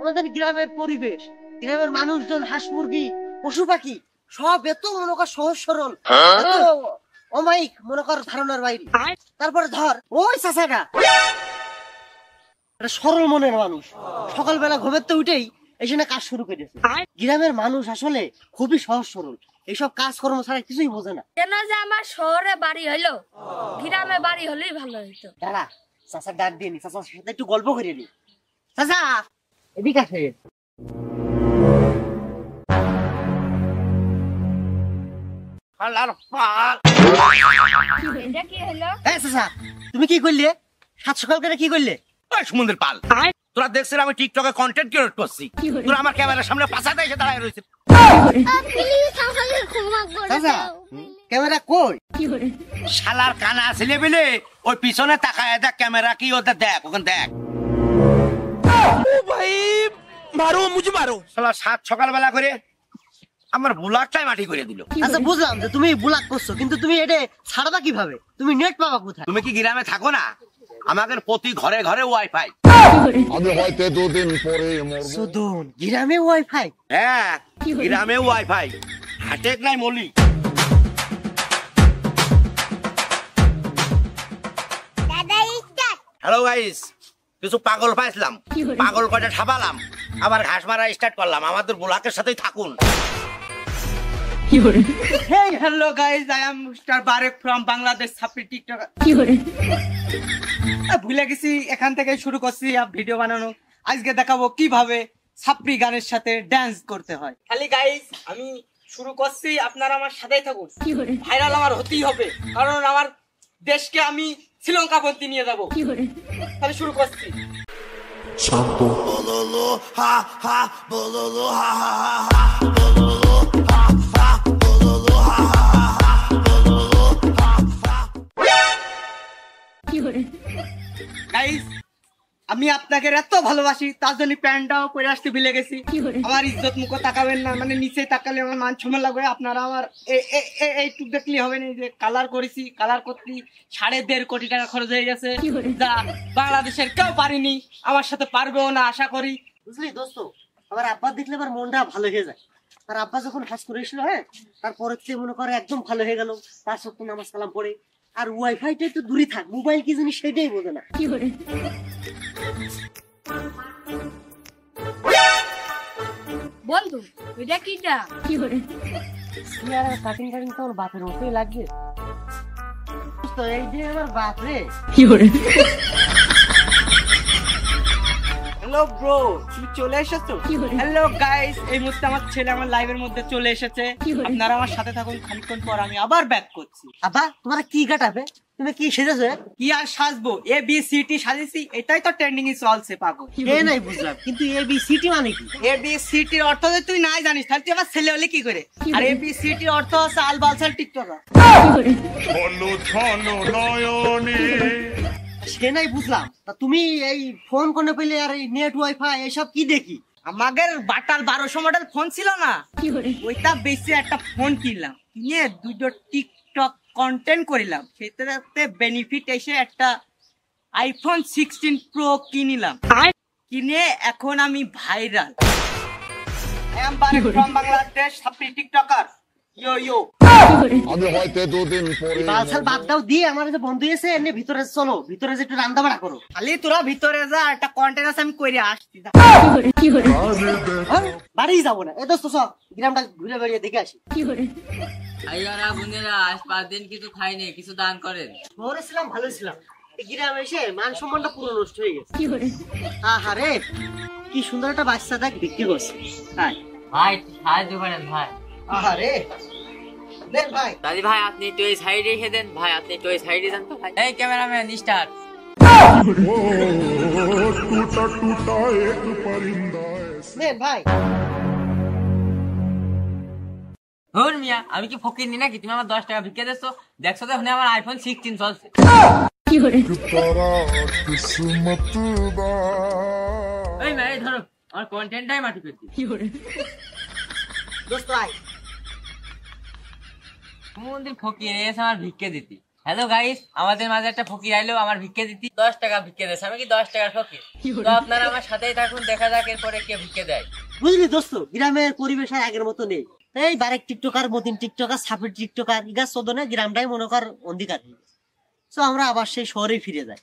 আমাদের গ্রামের পরিবেশ, গ্রামের মানুষজন, হাঁস মুরগি, পশু পাখি সব এত মনে কর সহজ সরল, এত অমায়িক মনে কর ধারণার বাইরে। তারপরে ধর ওই চাচাটা সরল মনের মানুষ, সকালবেলা ঘুমের তো উঠেই এখানে কাজ শুরু করেছে। গ্রামের মানুষ আসলে খুবই সহজ সরল, এইসব কাজকর্ম ছাড়া কিছুই বোঝে না। কেন যে আমার শহরে বাড়ি হইলো, গ্রামে বাড়ি হলেই ভালো হইতো। দাঁড়া, চাচা ডাক দিয়ে নি, চাচার সাথে একটু গল্প করে নি। চাচা এদিকে আসে। এটা কি হলো? চাচা তুমি কি করলে? সাত সকাল করে কি করলে? সমুদ্রের পাল, তোরা দেখছিস আমি টিকটকে কন্টেন্ট ক্রিয়েট করছি, তোরা আমার ক্যামেরার সামনে পাছাতে এসে দাঁড়ায় রয়েছে। চাচা ক্যামেরা কই? শালার কানা ছেলে বেলে ওই পিছনে তাকায় দেখ ক্যামেরা কি, ওটা দেখ, ওখানে দেখ। ও ভাই মারো, মুঝে মারো। শালা সাত সকালবেলা করে আমার বুলাকটাই মাটি করে দিল। আচ্ছা বুঝলাম যে তুমি বুলাক করছো, কিন্তু তুমি এটা ছাড়বা কিভাবে? তুমি নেট পাবা কোথায়? তুমি কি গ্রামে থাকো না? আমাদের প্রতি ঘরে ঘরে ওয়াইফাই। আমি হয়তো দুদিন পরে মরব। সুদন গ্রামে ওয়াইফাই? হ্যাঁ গ্রামে ওয়াইফাই, হাটেক নাই মলি। হ্যালো গাইস, কিছু পাগল পাইছিলাম, পাগল কয়টা ঠাপালাম, আবার ঘাস মারা স্টার্ট করলাম। আমাদের বুলাকের সাথেই থাকুন। Hey, hello guys, I am Mr. Barek from Bangladesh Sapri TikTok. ভুলে গেছি, এখান থেকে শুরু করছি ভিডিও বানানো। আজকে দেখাবো কিভাবে সাপ্রি গানের সাথে ড্যান্স করতে হয়। খালি গাইস আমি শুরু করছি, আপনারা আমার সাথেই থাকুন। ভাইরাল আমার হতেই হবে, কারণ আমার দেশকে আমি শ্রীলঙ্কা পর্যন্ত নিয়ে যাবো। তাহলে শুরু করছি। বললো হা হা, বললো হা হা হা, বললো হা হা, বললো হা হা, বললো হা হা। গাইস আমি আপনাকে এত ভালোবাসি, তার জন্য প্যান্টটাও পরে আসতে ভুলে গেছি। আমার ইজ্জত মুখ তাকাবেন না, মানে নিচে তাকালে আমার মান সম্মান লাগবে। আপনারা আমার এইটুক দেখলে হবে না যে কালার করেছি, কালার করতে 1.5 কোটি টাকা খরচ হয়ে গেছে, যা বাংলাদেশের কেউ পারেনি, আমার সাথে পারবেও না আশা করি। বুঝলি দোস্ত, আমার আব্বা দেখলে আমার মনটা ভালো হয়ে যায়। তার আব্বা যখন কাজ করেছিল, হ্যাঁ তারপরে মনে করে একদম ভালো হয়ে গেল। তার সত্য নামাজ কালাম পড়ে, আর ওয়াইফাইটা একটু দূরে থাক, মোবাইল কি জিনিস সেটাই বোঝে না। বন্ধু এটা কিটা? কাটিং কাটিং তো আমার বাপের মতোই লাগছে। তো এই যে আমার বাপ রে। হ্যালো ব্রো, তুমি চলে এসেছো? হ্যালো গাইস, এই মুহূর্তে আমার ছেলে আমার লাইভের মধ্যে চলে এসেছে। আপনারা আমার সাথে থাকুন, খানিকক্ষণ পর আমি আবার ব্যাক করছি। আব্বা তোমার কি কাটাবে? তুমি কি সেজেছো? কি আর সাজবো, ABCD সাজেছি, এটাই তো ট্রেন্ডিং এ চলছে পাগল। এ নাই বুঝলাম, কিন্তু ABCD মানে কি? ABCD এর অর্থ যদি তুই নাই জানিস, তাহলে তুই আবার ছেলে হলে কি করে? আর ABCD এর অর্থ হচ্ছে আলবালসাল টিকটকার। ছলো ছলো নয়নে। সে নাই বুঝলাম, তা তুমি এই ফোন কোনে পেলে আর এই নেট ওয়াইফাই এসব কি দেখি? আমাদের বাটাল 1200 মডেল ফোন ছিল না, ওইটা বেশি একটা ফোন কিনলাম, কিনে দুটো টিকটক কন্টেন্ট করিলাম, সেটাতে বেনিফিট এসে একটা আইফোন 16 প্রো কিনিলাম, কিনে এখন আমি viral. I am Barek from Bangladesh, সাপ্রি টিকটকার। Yo yo. আমি হয়তো দুদিন পরে বালছাল বাদ দাও দিয়ে আমার যে বন্ধু এসে এনে ভিতরে চলো, ভিতরে যে একটু রান্না বাড়া করো। খালি তোরা ভিতরে যা, একটা কন্টেন্ট আছে আমি কইরে আসছি। বাড়ি যাবো না, এ দোস্ত সব গ্রামটা ঘুরে বেড়িয়ে দেখে আসি। ভাইয়ারা বোনেরা, আজ 5 দিন কিছু খাইনি, কিছু দান করেন। শহরে ছিলাম ভালো ছিলাম, এই গ্রামে এসে মান সম্মানটা পুরো নষ্ট হয়ে গেছে। আহারে কি সুন্দর একটা বাচ্চা দেখ বিক্রি করছে। তাই ভাই সাহায্য করেন ভাই। আহারে দেখ ভাই। দাদি ভাই আপনি একটু এই সাইডে রেখে দেন, ভাই আপনি একটু এই সাইডে যান তো ভাই। এই ক্যামেরাম্যান স্টার্ট। টুটা টুটা এক পরিন্দা। দেখ ভাই। হন মিয়া, আমি কি ফকির নি নাকি? তুমি আমার 10 টাকা ভিক্ষা দিছো, দেখছো তো আমার আইফোন 16 চলছে। তারা কিসমত দা। এই ভাই ধরো, আমার কন্টেন্টটাই মাটি করছি। দোস্ত আয়। কোনদিন ফকির এসে আমার ভিক্ষা দিতি, হ্যালো গাইস, আমাদের মাঝে একটা ফকির আইলো আমার ভিক্ষে দিতে 10 টাকা ভিক্ষে দেয়। আমি কি 10 টাকার ফকির? তো আপনারা আমার সাথেই থাকুন, দেখা যাক এরপরে কে ভিক্ষে দেয়। বুঝলি দোস্ত, গ্রামের পরিবেশ আর আগের মতো নেই। এই বারেক টিকটকার, মতিন টিকটকার, সাপের টিকটকার, ইগা চোদনে গ্রামটাই মনে কর অন্ধকার। তো আমরা আবার সেই শহরে ফিরে যাই।